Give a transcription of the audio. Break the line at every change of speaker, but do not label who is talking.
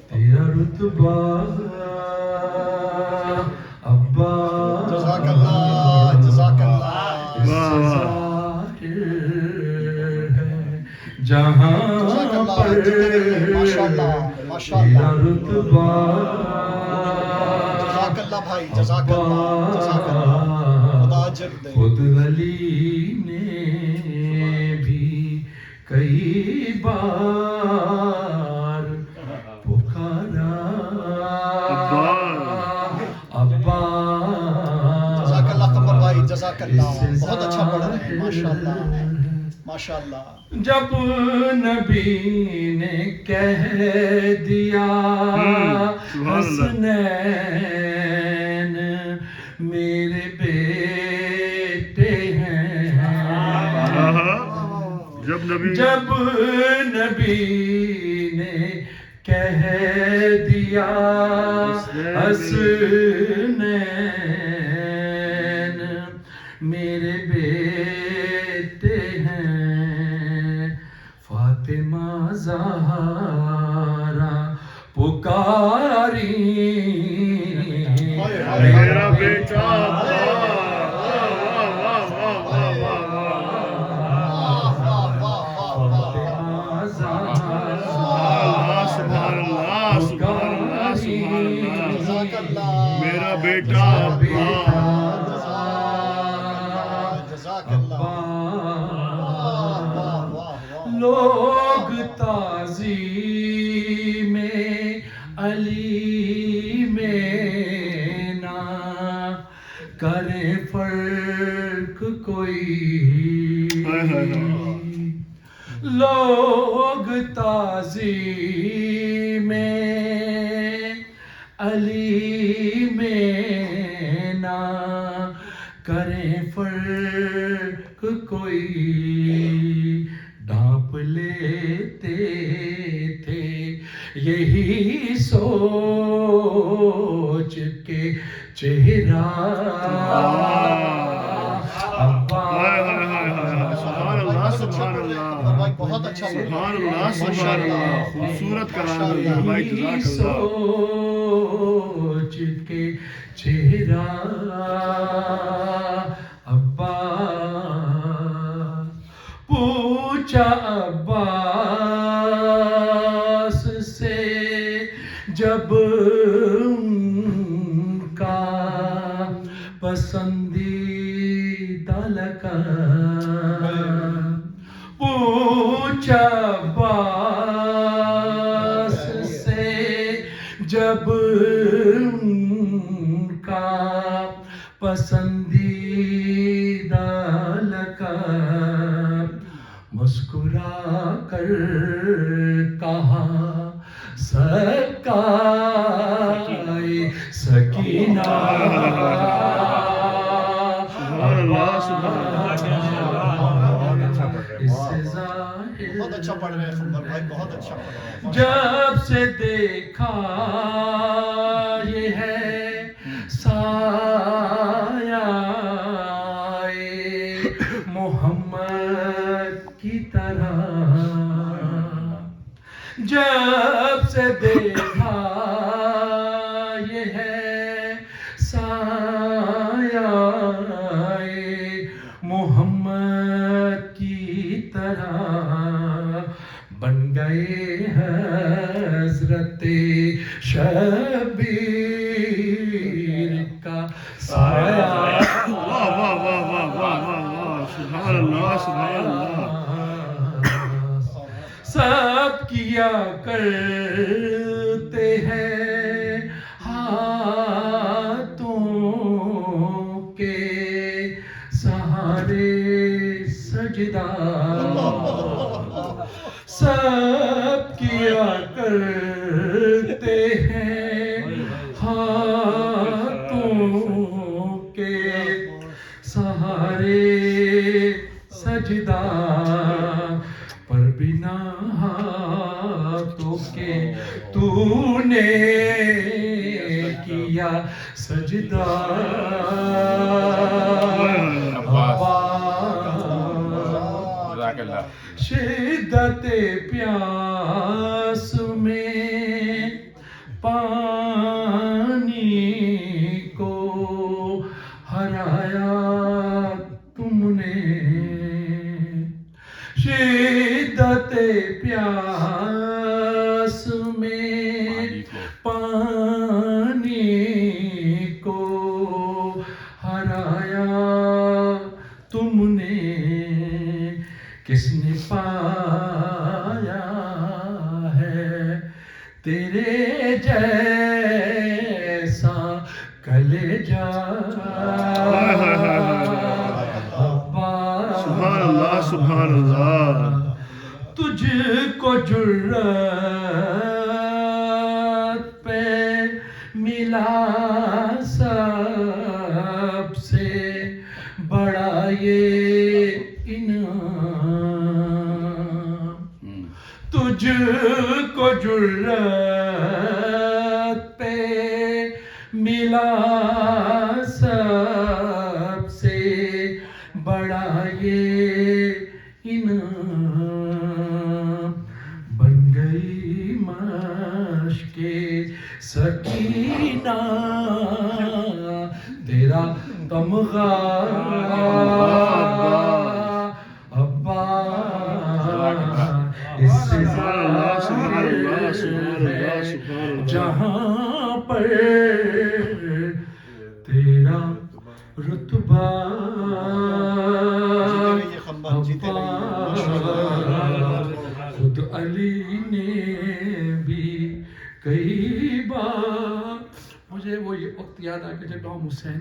تیرا رتبہ ابا
جزاک اللہ جزاک اللہ
جہاں پر
ماشاء اللہ
تیرا رتبہ
جزاک اللہ بھائی جزاک اللہ خدا اجر دے.
خود علی نے بھی کئی بار پکارا ابا.
جزاک اللہ قمر بھائی جزاک اللہ بہت اچھا پڑھ رہے ہیں ماشاء اللہ ماشاء اللہ.
جب نبی نے کہہ دیا حسنین میرے بیٹے ہیں، جب نبی نے کہہ دیا حسنین میرے بیٹے ہیں، فاطمہ زہرا پکاری میرا بیٹا.
میرا بیٹا
لوگ تعظیم علی میں نہ کریں فرق کوئی، لوگ تعظیم علی میں نہ کریں فرق کوئی، ڈھانپ لیتے تھے یہی سوچ کے چہرہ ابا.
بہت اچھا
سبحان اللہ سبحان اللہ خوبصورت کلام ہے بھائی جزاک اللہ.
سوچ کے چہرہ ابا. پوچھا عباس سے جب ان کا پسندیدہ لقب، پوچھا عباس سے جب ان کا پسندیدہ لقب، مسکرا کر کہا سکائے سکینہ.
بہت اچھا پڑھ رہے ہیں قمر بھائی بہت اچھا پڑھ رہے ہیں.
جب سے دیکھا یہ ہے سایہ محمد کی طرح، جب سے دیکھا یہ ہے سایہ محمد کی طرح، بن گئے حضرت شبیر کا سایہ.
واہ واہ واہ واہ واہ واہ سبحان اللہ سبحان اللہ.
سب کیا کرتے ہیں ہاتھوں کے سہارے سجدہ، سب کیا کرتے ہیں ہاتھوں کے سہارے سجدہ، پر بنا ہاتھوں کے تو نے کیا سجدہ. شدت پیاس میں پیاس میں پانی کو ہرایا تم نے، کس نے پایا ہے تیرے جیسا کلیجا؟
سبحان اللہ سبحان اللہ.
تجھ کو جرات پہ ملا سب سے بڑا یہ انعام، تجھ کو جرات پہ ملا سب سے بڑا یہ انعام، بن گئی مشق سکینہ تیرا تمغہ ابا، اس سے ظاہر ہے جہاں پر تیرا رتبہ خود علی نے بھی کئی بار، مجھے وہ یہ وقت یاد آ کہ جب امام حسین